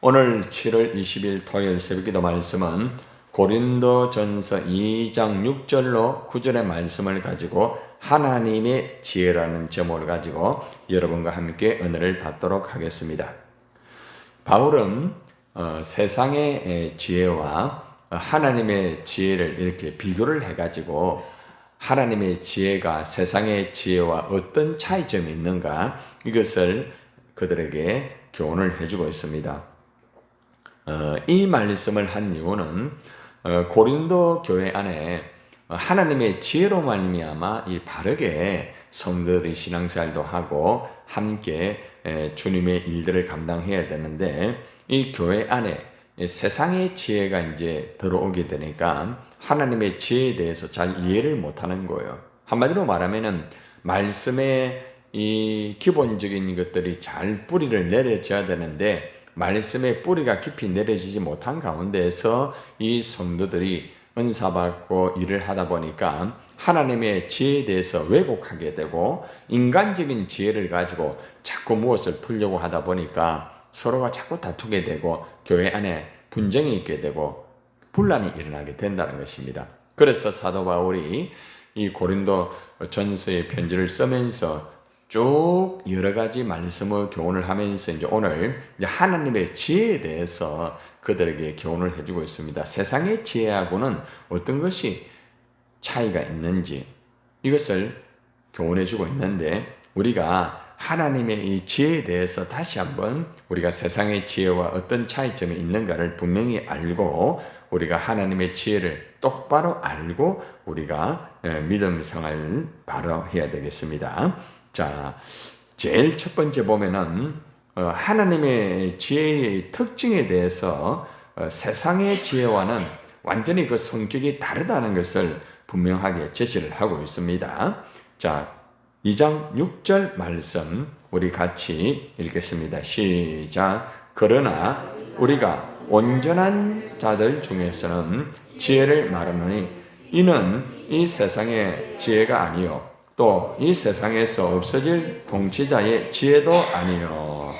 오늘 7월 20일 토요일 새벽기도 말씀은 고린도전서 2장 6절로 9절의 말씀을 가지고 하나님의 지혜라는 제목을 가지고 여러분과 함께 은혜를 받도록 하겠습니다. 바울은 세상의 지혜와 하나님의 지혜를 이렇게 비교를 해가지고 하나님의 지혜가 세상의 지혜와 어떤 차이점이 있는가 이것을 그들에게 교훈을 해주고 있습니다. 이 말씀을 한 이유는 고린도 교회 안에 하나님의 지혜로 말미암아 이 바르게 성도들이 신앙생활도 하고 함께 주님의 일들을 감당해야 되는데 이 교회 안에 세상의 지혜가 이제 들어오게 되니까 하나님의 지혜에 대해서 잘 이해를 못하는 거예요. 한마디로 말하면은 말씀의 이 기본적인 것들이 잘 뿌리를 내려져야 되는데 말씀의 뿌리가 깊이 내려지지 못한 가운데에서 이 성도들이 은사받고 일을 하다 보니까 하나님의 지혜에 대해서 왜곡하게 되고 인간적인 지혜를 가지고 자꾸 무엇을 풀려고 하다 보니까 서로가 자꾸 다투게 되고 교회 안에 분쟁이 있게 되고 분란이 일어나게 된다는 것입니다. 그래서 사도 바울이 이 고린도 전서의 편지를 쓰면서 쭉 여러 가지 말씀의 교훈을 하면서 이제 오늘 하나님의 지혜에 대해서 그들에게 교훈을 해주고 있습니다. 세상의 지혜하고는 어떤 것이 차이가 있는지 이것을 교훈해주고 있는데 우리가 하나님의 이 지혜에 대해서 다시 한번 우리가 세상의 지혜와 어떤 차이점이 있는가를 분명히 알고 우리가 하나님의 지혜를 똑바로 알고 우리가 믿음 생활을 바로 해야 되겠습니다. 자, 제일 첫 번째 보면은 하나님의 지혜의 특징에 대해서 세상의 지혜와는 완전히 그 성격이 다르다는 것을 분명하게 제시를 하고 있습니다. 자, 2장 6절 말씀 우리 같이 읽겠습니다. 시작. 그러나 우리가 온전한 자들 중에서는 지혜를 말하노니 이는 이 세상의 지혜가 아니요 또 이 세상에서 없어질 통치자의 지혜도 아니요.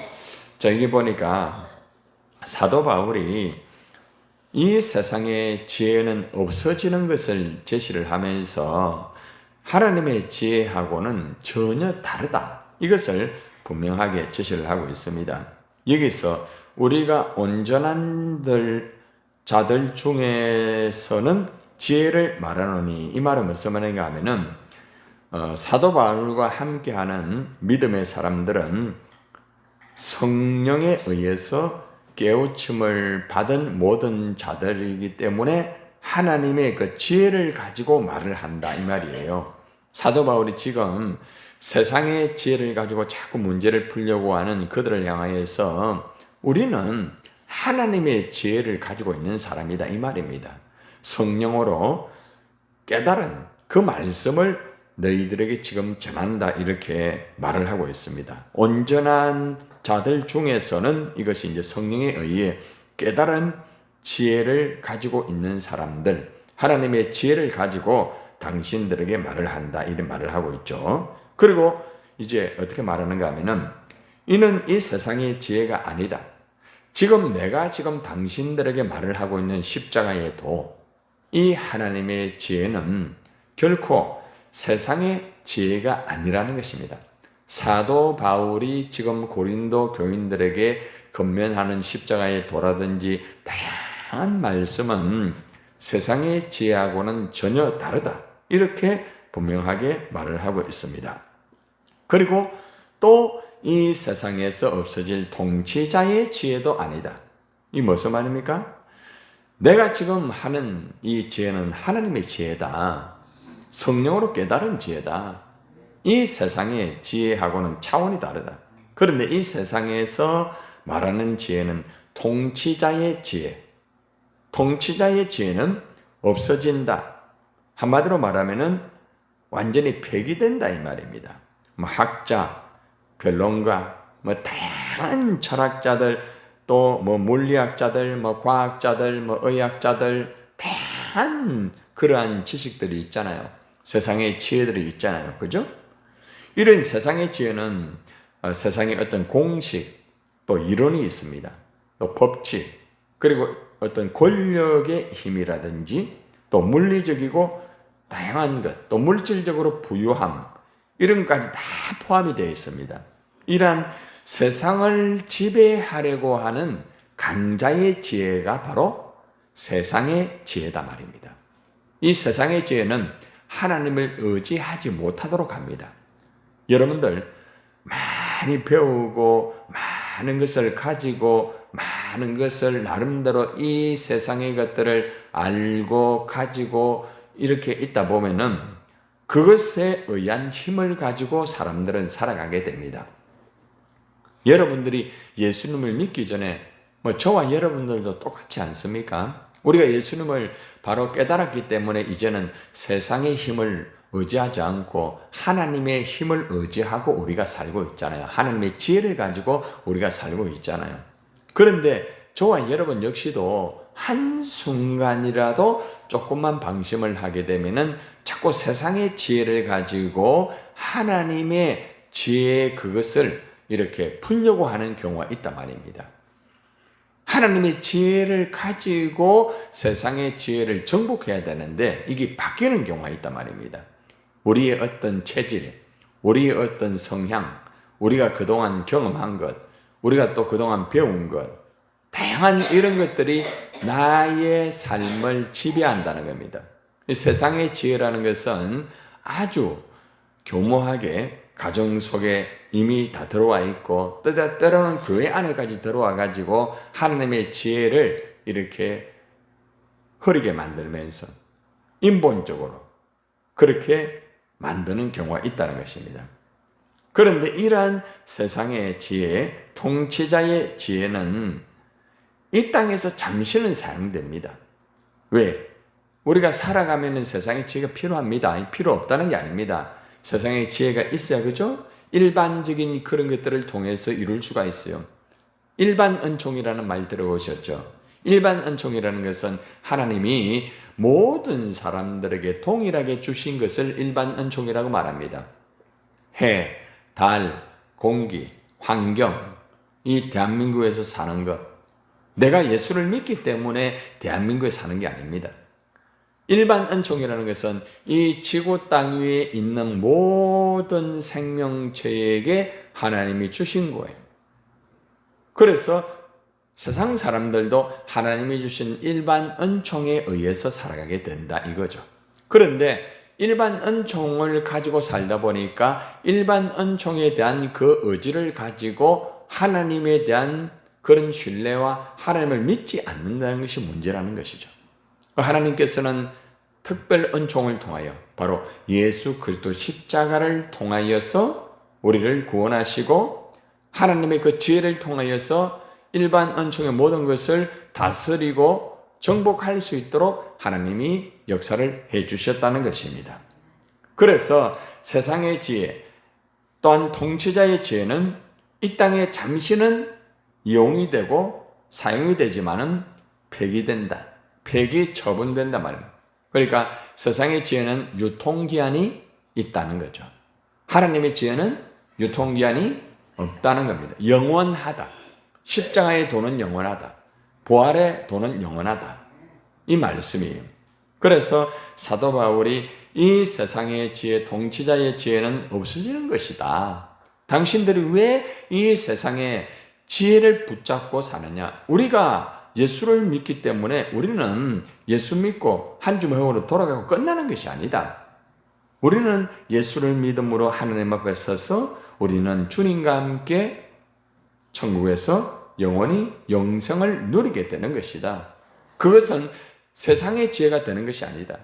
자, 여기 보니까 사도 바울이 이 세상의 지혜는 없어지는 것을 제시를 하면서 하나님의 지혜하고는 전혀 다르다. 이것을 분명하게 제시를 하고 있습니다. 여기서 우리가 온전한 자들 중에서는 지혜를 말하노니 이 말은 무슨 말인가 하면은 사도 바울과 함께하는 믿음의 사람들은 성령에 의해서 깨우침을 받은 모든 자들이기 때문에 하나님의 그 지혜를 가지고 말을 한다 이 말이에요. 사도 바울이 지금 세상의 지혜를 가지고 자꾸 문제를 풀려고 하는 그들을 향하여서 우리는 하나님의 지혜를 가지고 있는 사람이다 이 말입니다. 성령으로 깨달은 그 말씀을 너희들에게 지금 전한다 이렇게 말을 하고 있습니다. 온전한 자들 중에서는 이것이 이제 성령에 의해 깨달은 지혜를 가지고 있는 사람들, 하나님의 지혜를 가지고 당신들에게 말을 한다 이런 말을 하고 있죠. 그리고 이제 어떻게 말하는가 하면은 이는 이 세상의 지혜가 아니다. 지금 내가 지금 당신들에게 말을 하고 있는 십자가의 도, 이 하나님의 지혜는 결코 세상의 지혜가 아니라는 것입니다. 사도 바울이 지금 고린도 교인들에게 건면하는 십자가의 도라든지 다양한 말씀은 세상의 지혜하고는 전혀 다르다. 이렇게 분명하게 말을 하고 있습니다. 그리고 또 이 세상에서 없어질 통치자의 지혜도 아니다. 이 무슨 말입니까? 내가 지금 하는 이 지혜는 하나님의 지혜다. 성령으로 깨달은 지혜다. 이 세상의 지혜하고는 차원이 다르다. 그런데 이 세상에서 말하는 지혜는 통치자의 지혜. 통치자의 지혜는 없어진다. 한마디로 말하면은 완전히 폐기된다 이 말입니다. 학자, 변론가, 다양한 철학자들, 또 물리학자들, 과학자들, 의학자들, 다양한 그러한 지식들이 있잖아요. 세상의 지혜들이 있잖아요. 그죠? 이런 세상의 지혜는 세상에 어떤 공식 또 이론이 있습니다. 또 법칙, 그리고 어떤 권력의 힘이라든지 또 물리적이고 다양한 것, 또 물질적으로 부유함, 이런 것까지 다 포함이 되어 있습니다. 이러한 세상을 지배하려고 하는 강자의 지혜가 바로 세상의 지혜다 말입니다. 이 세상의 지혜는 하나님을 의지하지 못하도록 합니다. 여러분들 많이 배우고 많은 것을 가지고 많은 것을 나름대로 이 세상의 것들을 알고 가지고 이렇게 있다 보면은 그것에 의한 힘을 가지고 사람들은 살아가게 됩니다. 여러분들이 예수님을 믿기 전에 저와 여러분들도 똑같지 않습니까? 우리가 예수님을 바로 깨달았기 때문에 이제는 세상의 힘을 의지하지 않고 하나님의 힘을 의지하고 우리가 살고 있잖아요. 하나님의 지혜를 가지고 우리가 살고 있잖아요. 그런데 저와 여러분 역시도 한순간이라도 조금만 방심을 하게 되면은 자꾸 세상의 지혜를 가지고 하나님의 지혜 그것을 이렇게 풀려고 하는 경우가 있단 말입니다. 하나님의 지혜를 가지고 세상의 지혜를 정복해야 되는데 이게 바뀌는 경우가 있단 말입니다. 우리의 어떤 체질, 우리의 어떤 성향, 우리가 그동안 경험한 것, 우리가 또 그동안 배운 것, 다양한 이런 것들이 나의 삶을 지배한다는 겁니다. 세상의 지혜라는 것은 아주 교모하게 가정 속에 이미 다 들어와 있고 때로는 교회 안에까지 들어와 가지고 하나님의 지혜를 이렇게 흐리게 만들면서 인본적으로 그렇게 만드는 경우가 있다는 것입니다. 그런데 이러한 세상의 지혜, 통치자의 지혜는 이 땅에서 잠시는 사용됩니다. 왜? 우리가 살아가면 세상의 지혜가 필요합니다. 필요 없다는 게 아닙니다. 세상의 지혜가 있어야 그죠? 일반적인 그런 것들을 통해서 이룰 수가 있어요. 일반 은총이라는 말 들어보셨죠? 일반 은총이라는 것은 하나님이 모든 사람들에게 동일하게 주신 것을 일반 은총이라고 말합니다. 해, 달, 공기, 환경, 이 대한민국에서 사는 것. 내가 예수를 믿기 때문에 대한민국에 사는 게 아닙니다. 일반 은총이라는 것은 이 지구 땅 위에 있는 모든 생명체에게 하나님이 주신 거예요. 그래서 세상 사람들도 하나님이 주신 일반 은총에 의해서 살아가게 된다 이거죠. 그런데 일반 은총을 가지고 살다 보니까 일반 은총에 대한 그 의지를 가지고 하나님에 대한 그런 신뢰와 하나님을 믿지 않는다는 것이 문제라는 것이죠. 하나님께서는 특별 은총을 통하여 바로 예수 그리스도 십자가를 통하여서 우리를 구원하시고 하나님의 그 지혜를 통하여서 일반 은총의 모든 것을 다스리고 정복할 수 있도록 하나님이 역사를 해 주셨다는 것입니다. 그래서 세상의 지혜 또한 통치자의 지혜는 이 땅에 잠시는 이용이 되고 사용이 되지만은 폐기된다. 폐기 처분된다 말입니다. 그러니까 세상의 지혜는 유통기한이 있다는 거죠. 하나님의 지혜는 유통기한이 없다는 겁니다. 영원하다. 십자가의 도는 영원하다. 부활의 도는 영원하다. 이 말씀이에요. 그래서 사도 바울이 이 세상의 지혜, 통치자의 지혜는 없어지는 것이다. 당신들이 왜 이 세상의 지혜를 붙잡고 사느냐? 우리가 예수를 믿기 때문에 우리는 예수 믿고 한 줌 회오로 돌아가고 끝나는 것이 아니다. 우리는 예수를 믿음으로 하나님 앞에 서서 우리는 주님과 함께 천국에서 영원히 영생을 누리게 되는 것이다. 그것은 세상의 지혜가 되는 것이 아니다.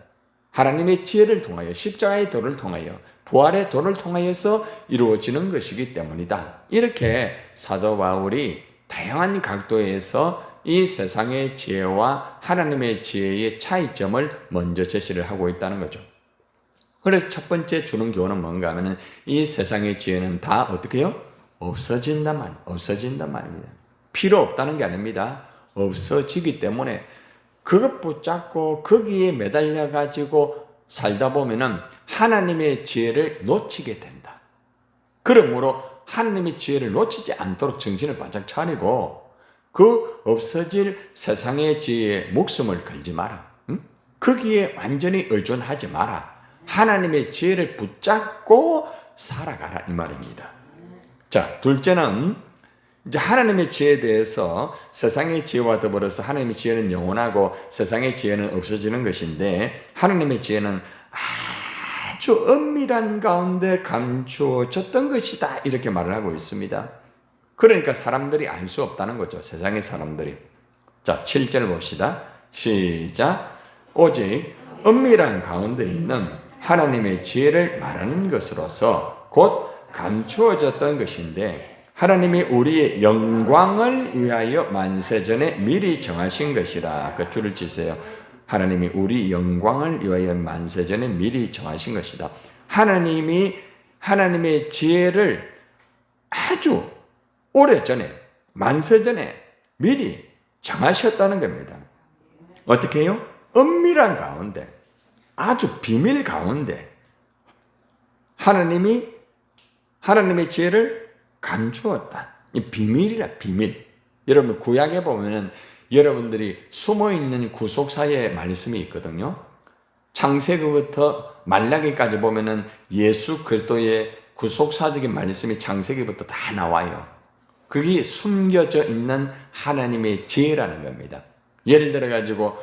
하나님의 지혜를 통하여 십자가의 도를 통하여 부활의 도를 통하여서 이루어지는 것이기 때문이다. 이렇게 사도 바울이 다양한 각도에서 이 세상의 지혜와 하나님의 지혜의 차이점을 먼저 제시를 하고 있다는 거죠. 그래서 첫 번째 주는 교훈은 뭔가 하면 이 세상의 지혜는 다 어떻게 해요? 없어진단 말입니다. 필요 없다는 게 아닙니다. 없어지기 때문에 그것 붙잡고 거기에 매달려 가지고 살다 보면은 하나님의 지혜를 놓치게 된다. 그러므로 하나님의 지혜를 놓치지 않도록 정신을 바짝 차리고 그 없어질 세상의 지혜에 목숨을 걸지 마라. 응? 거기에 완전히 의존하지 마라. 하나님의 지혜를 붙잡고 살아가라 이 말입니다. 자, 둘째는 이제 하나님의 지혜에 대해서 세상의 지혜와 더불어서 하나님의 지혜는 영원하고 세상의 지혜는 없어지는 것인데 하나님의 지혜는 아주 은밀한 가운데 감추어졌던 것이다 이렇게 말을 하고 있습니다. 그러니까 사람들이 알 수 없다는 거죠. 세상의 사람들이. 자, 7절 봅시다. 시작. 오직 은밀한 가운데 있는 하나님의 지혜를 말하는 것으로서 곧 감추어졌던 것인데 하나님이 우리의 영광을 위하여 만세전에 미리 정하신 것이라. 그 줄을 치세요. 하나님이 우리 영광을 위하여 만세전에 미리 정하신 것이다. 하나님이 하나님의 지혜를 아주 오래전에 만세전에 미리 정하셨다는 겁니다. 어떻게 해요? 은밀한 가운데 아주 비밀 가운데 하나님의 지혜를 감추었다. 이 비밀이라 비밀. 여러분 구약에 보면은 여러분들이 숨어있는 구속사의 말씀이 있거든요. 창세기부터 말라기까지 보면은 예수 그리스도의 구속사적인 말씀이 창세기부터 다 나와요. 그게 숨겨져 있는 하나님의 지혜라는 겁니다. 예를 들어 가지고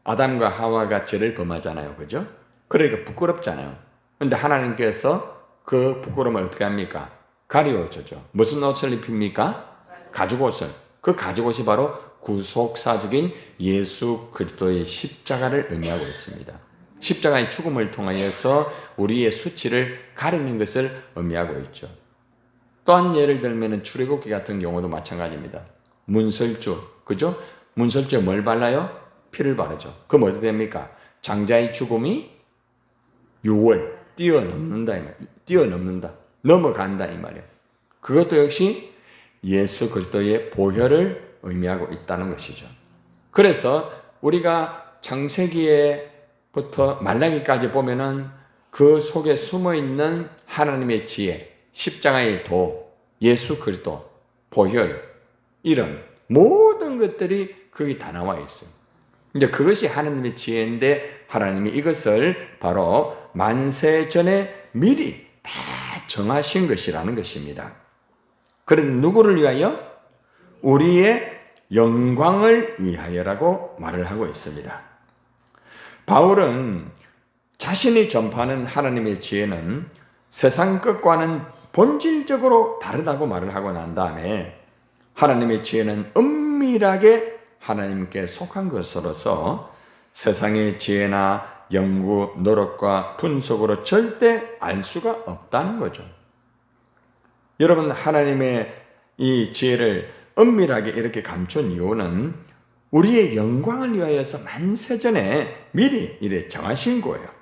아담과 하와가 죄를 범하잖아요. 그죠? 그러니까 부끄럽잖아요. 그런데 하나님께서 그 부끄러움을 어떻게 합니까? 가려주죠. 무슨 옷을 입힙니까? 가죽옷을. 그 가죽옷이 바로 구속사적인 예수 그리스도의 십자가를 의미하고 있습니다. 십자가의 죽음을 통하여서 우리의 수치를 가리는 것을 의미하고 있죠. 또한 예를 들면 출애굽기 같은 경우도 마찬가지입니다. 문설주, 그죠? 문설주에 뭘 발라요? 피를 바르죠. 그럼 어떻게 됩니까? 장자의 죽음이 6월 뛰어넘는다 이 말이에요. 뛰어넘는다. 넘어간다 이 말이에요. 그것도 역시 예수 그리스도의 보혈을 의미하고 있다는 것이죠. 그래서 우리가 창세기에부터 말라기까지 보면은 그 속에 숨어 있는 하나님의 지혜, 십자가의 도, 예수 그리스도, 보혈 이런 모든 것들이 거기 다 나와 있어요. 이제 그것이 하나님의 지혜인데 하나님이 이것을 바로 만세 전에 미리 다 정하신 것이라는 것입니다. 그런 누구를 위하여? 우리의 영광을 위하여라고 말을 하고 있습니다. 바울은 자신이 전파하는 하나님의 지혜는 세상 것과는 본질적으로 다르다고 말을 하고 난 다음에 하나님의 지혜는 은밀하게 하나님께 속한 것으로서 세상의 지혜나 연구, 노력과 분석으로 절대 알 수가 없다는 거죠. 여러분, 하나님의 이 지혜를 은밀하게 이렇게 감춘 이유는 우리의 영광을 위하여서 만세전에 미리 이래 정하신 거예요.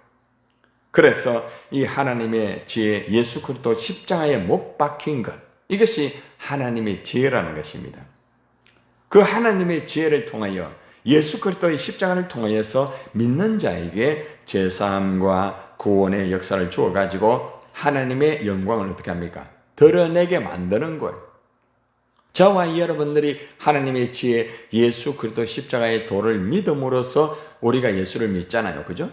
그래서 이 하나님의 지혜, 예수 그리스도 십자가에 못 박힌 것, 이것이 하나님의 지혜라는 것입니다. 그 하나님의 지혜를 통하여 예수 그리스도의 십자가를 통하여서 믿는 자에게 죄사함과 구원의 역사를 주어가지고 하나님의 영광을 어떻게 합니까? 드러내게 만드는 거예요. 저와 여러분들이 하나님의 지혜, 예수 그리스도 십자가의 도를 믿음으로써 우리가 예수를 믿잖아요. 그죠?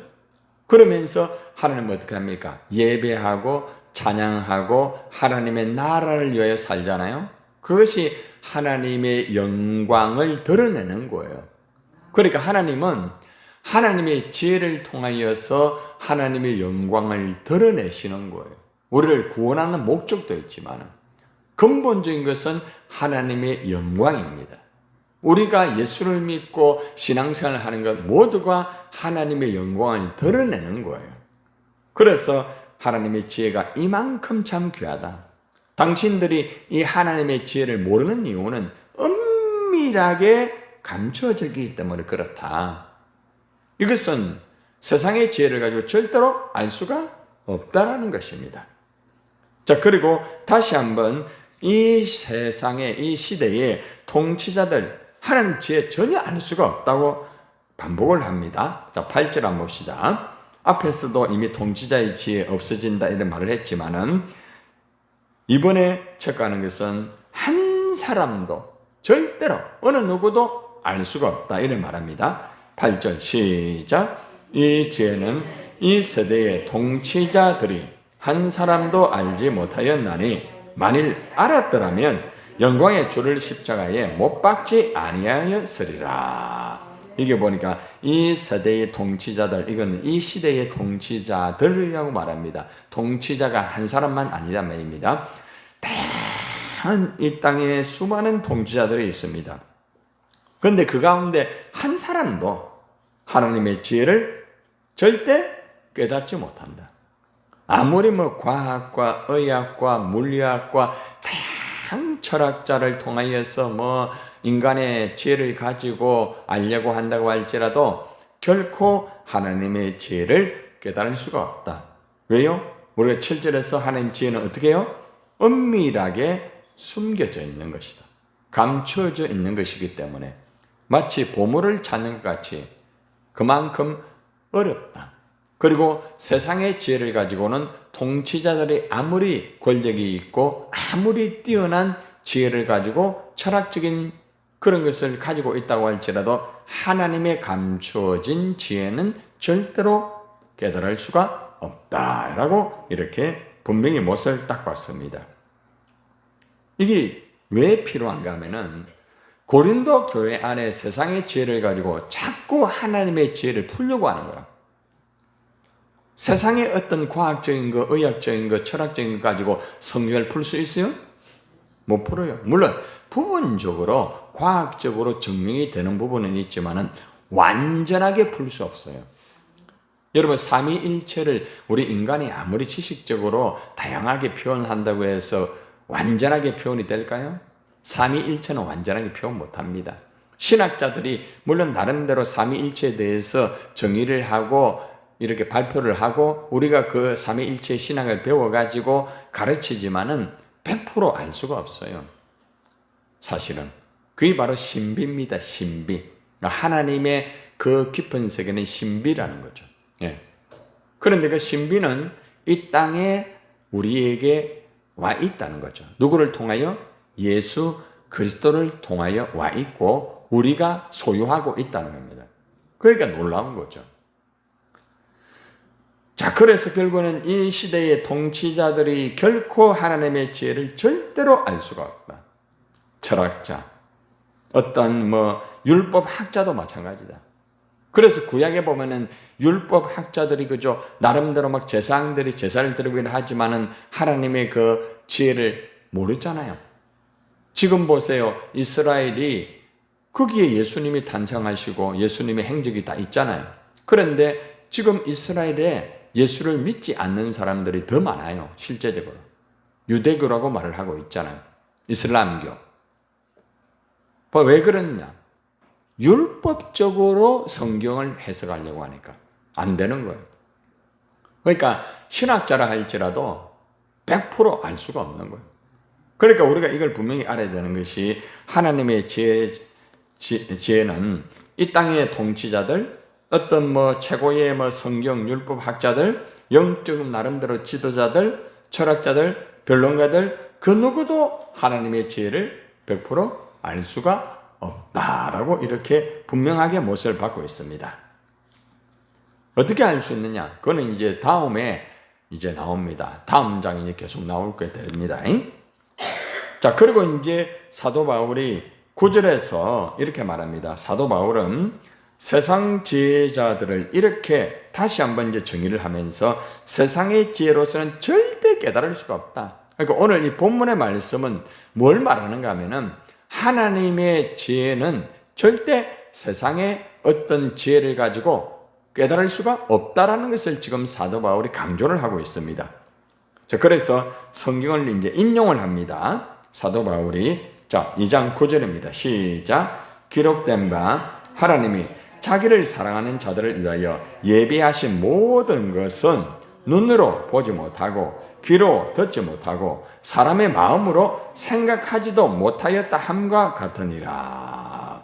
그러면서 하나님은 어떻게 합니까? 예배하고 찬양하고 하나님의 나라를 위하여 살잖아요. 그것이 하나님의 영광을 드러내는 거예요. 그러니까 하나님은 하나님의 지혜를 통하여서 하나님의 영광을 드러내시는 거예요. 우리를 구원하는 목적도 있지만 근본적인 것은 하나님의 영광입니다. 우리가 예수를 믿고 신앙생활을 하는 것 모두가 하나님의 영광을 드러내는 거예요. 그래서 하나님의 지혜가 이만큼 참 귀하다. 당신들이 이 하나님의 지혜를 모르는 이유는 은밀하게 감춰지기 때문에 그렇다. 이것은 세상의 지혜를 가지고 절대로 알 수가 없다라는 것입니다. 자, 그리고 다시 한번 이 세상에, 이 시대에 통치자들 하나님 지혜 전혀 알 수가 없다고 반복을 합니다. 자, 8절 한번 봅시다. 앞에서도 이미 통치자의 지혜 없어진다 이런 말을 했지만은 이번에 척가하는 것은 한 사람도 절대로 어느 누구도 알 수가 없다. 이래 말합니다. 8절 시작. 이 지혜는 이 세대의 통치자들이 한 사람도 알지 못하였나니 만일 알았더라면 영광의 주를 십자가에 못 박지 아니하였으리라. 이게 보니까 이 세대의 통치자들, 이건 이 시대의 통치자들이라고 말합니다. 통치자가 한 사람만 아니다 말입니다. 다양한 이 땅에 수많은 통치자들이 있습니다. 그런데 그 가운데 한 사람도 하나님의 지혜를 절대 깨닫지 못한다. 아무리 과학과 의학과 물리학과 다양한 철학자를 통하여서 인간의 지혜를 가지고 알려고 한다고 할지라도 결코 하나님의 지혜를 깨달을 수가 없다. 왜요? 우리가 7절에서 하나님 지혜는 어떻게 해요? 은밀하게 숨겨져 있는 것이다. 감춰져 있는 것이기 때문에 마치 보물을 찾는 것 같이 그만큼 어렵다. 그리고 세상의 지혜를 가지고는 통치자들이 아무리 권력이 있고 아무리 뛰어난 지혜를 가지고 철학적인 그런 것을 가지고 있다고 할지라도 하나님의 감추어진 지혜는 절대로 깨달을 수가 없다라고 이렇게 분명히 못을 딱 봤습니다. 이게 왜 필요한가 하면은 고린도 교회 안에 세상의 지혜를 가지고 자꾸 하나님의 지혜를 풀려고 하는 거야. 세상의 어떤 과학적인 거, 의학적인 거, 철학적인 거 가지고 성경을 풀 수 있어요? 못 풀어요. 물론 부분적으로 과학적으로 증명이 되는 부분은 있지만은 완전하게 풀 수 없어요. 여러분 삼위일체를 우리 인간이 아무리 지식적으로 다양하게 표현한다고 해서 완전하게 표현이 될까요? 삼위일체는 완전하게 표현 못합니다. 신학자들이 물론 나름대로 삼위일체에 대해서 정의를 하고 이렇게 발표를 하고 우리가 그 삼위일체 신학을 배워가지고 가르치지만은 100% 알 수가 없어요. 사실은 그게 바로 신비입니다. 신비. 하나님의 그 깊은 세계는 신비라는 거죠. 예. 그런데 그 신비는 이 땅에 우리에게 와 있다는 거죠. 누구를 통하여? 예수 그리스도를 통하여 와 있고 우리가 소유하고 있다는 겁니다. 그러니까 놀라운 거죠. 자, 그래서 결국은 이 시대의 통치자들이 결코 하나님의 지혜를 절대로 알 수가 없다. 철학자, 어떤 율법학자도 마찬가지다. 그래서 구약에 보면은 율법학자들이 그저 나름대로 제사장들이 제사를 드리긴 하지만은 하나님의 그 지혜를 모르잖아요. 지금 보세요. 이스라엘이 거기에 예수님이 탄생하시고 예수님의 행적이 다 있잖아요. 그런데 지금 이스라엘에 예수를 믿지 않는 사람들이 더 많아요. 실제적으로. 유대교라고 말을 하고 있잖아요. 이슬람교. 왜 그러느냐? 율법적으로 성경을 해석하려고 하니까 안 되는 거예요. 그러니까 신학자라 할지라도 100% 알 수가 없는 거예요. 그러니까 우리가 이걸 분명히 알아야 되는 것이 하나님의 지혜는 이 땅의 통치자들, 어떤 최고의 성경 율법 학자들, 영적 나름대로 지도자들, 철학자들, 변론가들 그 누구도 하나님의 지혜를 100% 알 수가 없다라고 이렇게 분명하게 못을 받고 있습니다. 어떻게 알 수 있느냐? 그거는 이제 다음에 이제 나옵니다. 다음 장이 계속 나올 게 됩니다. 자, 그리고 이제 사도 바울이 9절에서 이렇게 말합니다. 사도 바울은 세상 지혜자들을 이렇게 다시 한번 이제 정의를 하면서 세상의 지혜로서는 절대 깨달을 수가 없다. 그러니까 오늘 이 본문의 말씀은 뭘 말하는가 하면은 하나님의 지혜는 절대 세상의 어떤 지혜를 가지고 깨달을 수가 없다라는 것을 지금 사도 바울이 강조를 하고 있습니다. 자, 그래서 성경을 이제 인용을 합니다. 사도 바울이 2장 9절입니다. 시작. 기록된 바 하나님이 자기를 사랑하는 자들을 위하여 예비하신 모든 것은 눈으로 보지 못하고 귀로 듣지 못하고 사람의 마음으로 생각하지도 못하였다 함과 같으니라.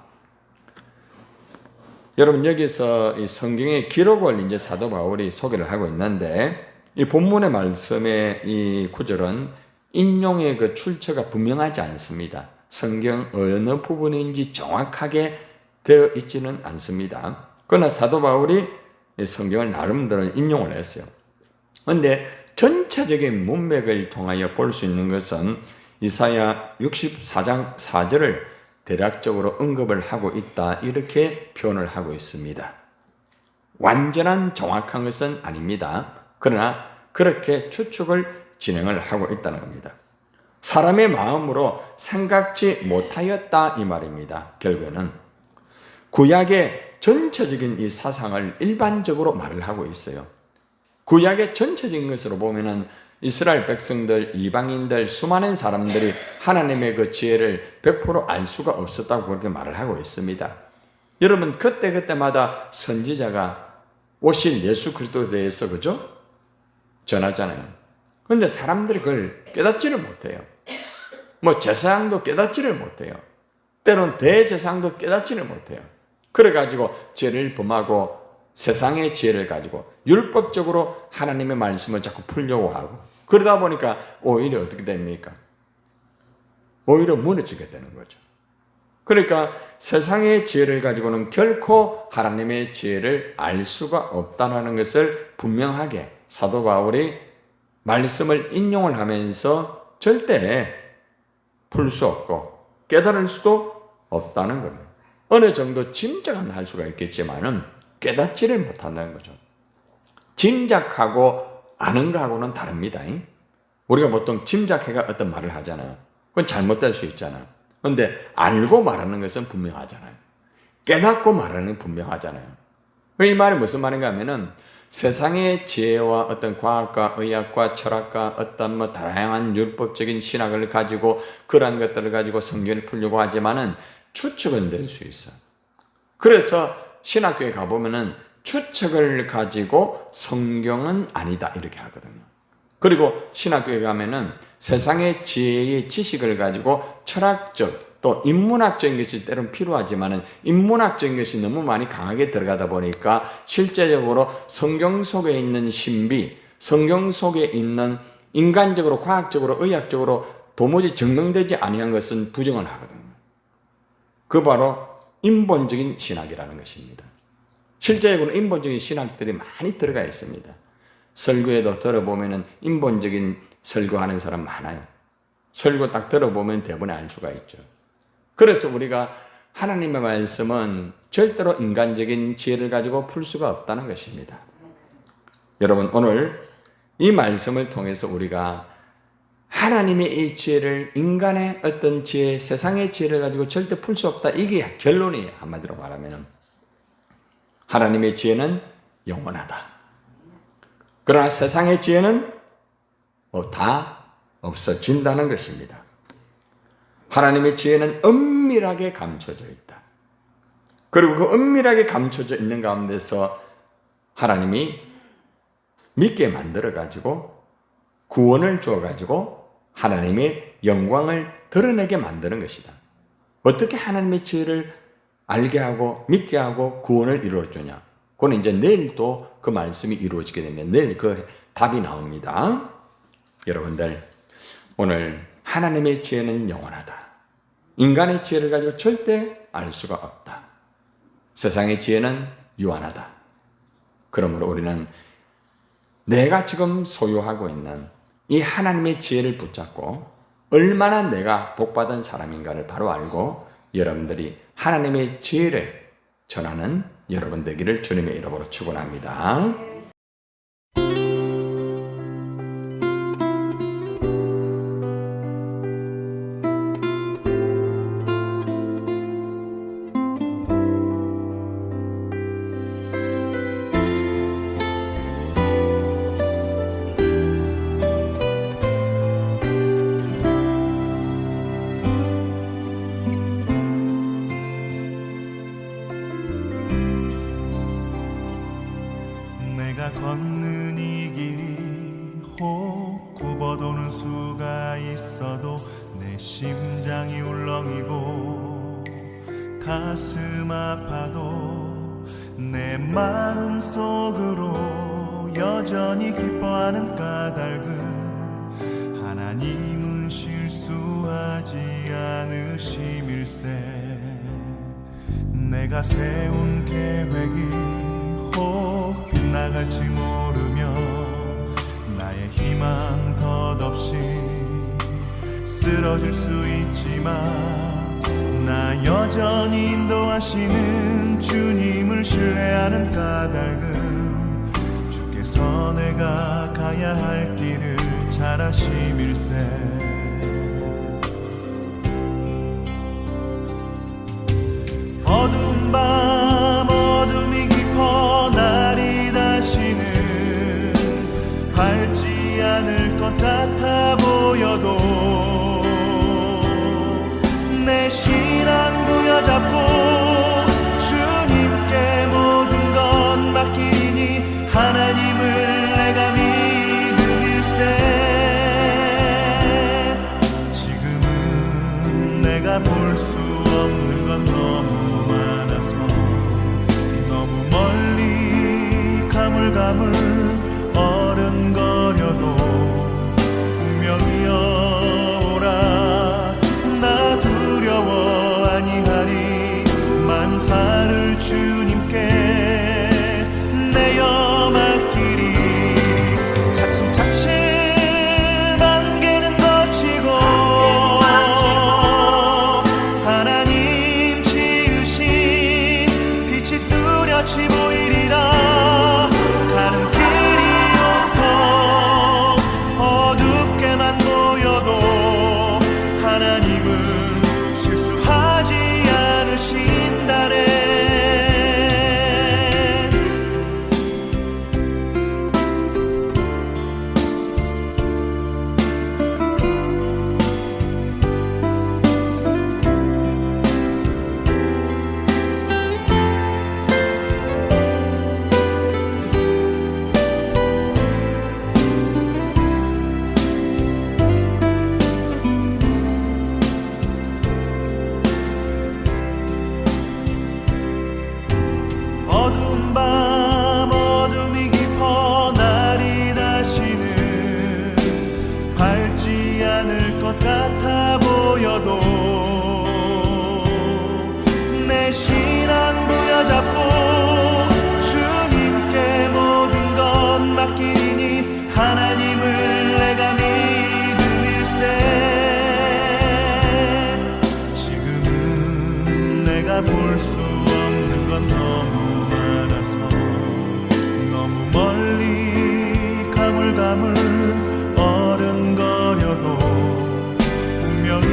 여러분 여기서 이 성경의 기록을 이제 사도 바울이 소개를 하고 있는데 이 본문의 말씀의 이 구절은 인용의 그 출처가 분명하지 않습니다. 성경 어느 부분인지 정확하게 되어 있지는 않습니다. 그러나 사도 바울이 성경을 나름대로 인용을 했어요. 그런데 전체적인 문맥을 통하여 볼 수 있는 것은 이사야 64장 4절을 대략적으로 언급을 하고 있다, 이렇게 표현을 하고 있습니다. 완전한 정확한 것은 아닙니다. 그러나 그렇게 추측을 진행을 하고 있다는 겁니다. 사람의 마음으로 생각지 못하였다, 이 말입니다. 결국에는 구약의 전체적인 이 사상을 일반적으로 말을 하고 있어요. 구약의 전체적인 것으로 보면은 이스라엘 백성들, 이방인들, 수많은 사람들이 하나님의 그 지혜를 100% 알 수가 없었다고 그렇게 말을 하고 있습니다. 여러분, 그때마다 선지자가 오실 예수 그리스도에 대해서, 그죠? 전하잖아요. 그런데 사람들이 그걸 깨닫지를 못해요. 제사장도 깨닫지를 못해요. 때론 대제사장도 깨닫지를 못해요. 그래가지고 죄를 범하고 세상의 지혜를 가지고 율법적으로 하나님의 말씀을 자꾸 풀려고 하고, 그러다 보니까 오히려 어떻게 됩니까? 오히려 무너지게 되는 거죠. 그러니까 세상의 지혜를 가지고는 결코 하나님의 지혜를 알 수가 없다는 것을 분명하게 사도 바울이 말씀을 인용을 하면서 절대 풀 수 없고 깨달을 수도 없다는 겁니다. 어느 정도 짐작은 할 수가 있겠지만은 깨닫지를 못한다는 거죠. 짐작하고 아는 거하고는 다릅니다. 우리가 보통 짐작해가 어떤 말을 하잖아요. 그건 잘못될 수 있잖아요. 그런데 알고 말하는 것은 분명하잖아요. 깨닫고 말하는 건 분명하잖아요. 이 말이 무슨 말인가 하면은 세상의 지혜와 어떤 과학과 의학과 철학과 어떤 다양한 율법적인 신학을 가지고 그러한 것들을 가지고 성경을 풀려고 하지만은 추측은 될 수 있어. 그래서 신학교에 가보면은 추측을 가지고 성경은 아니다, 이렇게 하거든요. 그리고 신학교에 가면은 세상의 지혜의 지식을 가지고 철학적 또 인문학적인 것이 때론 필요하지만은 인문학적인 것이 너무 많이 강하게 들어가다 보니까 실제적으로 성경 속에 있는 신비, 성경 속에 있는 인간적으로, 과학적으로, 의학적으로 도무지 증명되지 아니한 것은 부정을 하거든요. 그 바로 인본적인 신학이라는 것입니다. 실제적으로 인본적인 신학들이 많이 들어가 있습니다. 설교에도 들어보면은 인본적인 설교하는 사람 많아요. 설교 딱 들어보면 대본에 알 수가 있죠. 그래서 우리가 하나님의 말씀은 절대로 인간적인 지혜를 가지고 풀 수가 없다는 것입니다. 여러분, 오늘 이 말씀을 통해서 우리가 하나님의 이 지혜를, 인간의 어떤 지혜, 세상의 지혜를 가지고 절대 풀 수 없다, 이게 결론이 한마디로 말하면 하나님의 지혜는 영원하다. 그러나 세상의 지혜는 다 없어진다는 것입니다. 하나님의 지혜는 은밀하게 감춰져 있다. 그리고 그 은밀하게 감춰져 있는 가운데서 하나님이 믿게 만들어가지고 구원을 주어가지고 하나님의 영광을 드러내게 만드는 것이다. 어떻게 하나님의 지혜를 알게 하고 믿게 하고 구원을 이루어주냐? 그건 이제 내일 또 그 말씀이 이루어지게 되면 내일 그 답이 나옵니다. 여러분들, 오늘 하나님의 지혜는 영원하다. 인간의 지혜를 가지고 절대 알 수가 없다. 세상의 지혜는 유한하다. 그러므로 우리는 내가 지금 소유하고 있는 이 하나님의 지혜를 붙잡고 얼마나 내가 복받은 사람인가를 바로 알고 여러분들이 하나님의 지혜를 전하는 여러분 되기를 주님의 이름으로 축원합니다. 걷는 이 길이 혹 굽어도는 수가 있어도 내 심장이 울렁이고 가슴 아파도 내 마음 속으로 여전히 기뻐하는 까닭은 하나님은 실수하지 않으심일세. 내가 세운 계획이 혹 빗나갈지 모르며 나의 희망 덧없이 쓰러질 수 있지만 나 여전히 인도하시는 주님을 신뢰하는 까닭은 주께서 내가 가야 할 길을 잘 아심일세. 어두운 밤 어둠이 깊어 날이 다시는 밝지 않을 것 같아 보여도 내 신앙 부여잡고 주님께 모든 것 맡기니 하나님을 내가 믿음일세. 지금은 내가 볼 수 없는 건 너무 많아서 너무 멀리 가물가물 어른거려도 분명히 오라. 나 두려워 아니하리. 만사를 주님께 내어 맡기리. 차츰차츰 안개는 걷히고 하나님 지으신 빛이 뚜렷이 보이리라. 가는 길이 온통 어둡게만 보여도 하나님은 실수하지 않으신다네. 어두운 밤 어둠이 깊어 날이 다시는 밝지 않을 것 같아 보여도 내 신앙 부여잡고 주님께 모든 것 맡기니 하나님을 내가 믿음일세. 지금은 내가 볼 수 없는 건 너무 많아서 너무 멀리 가물가물 어른거려도 분명히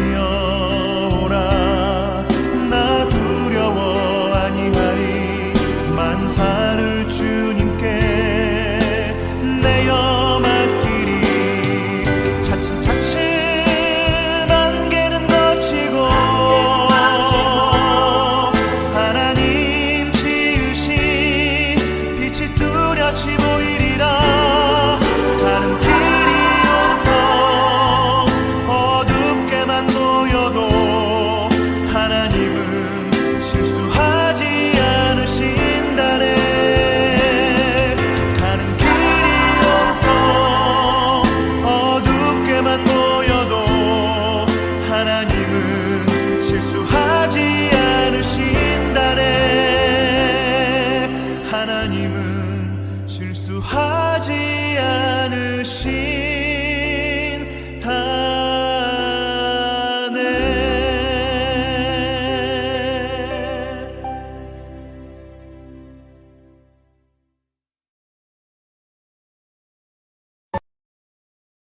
오라. 나 두려워 아니하리. 만사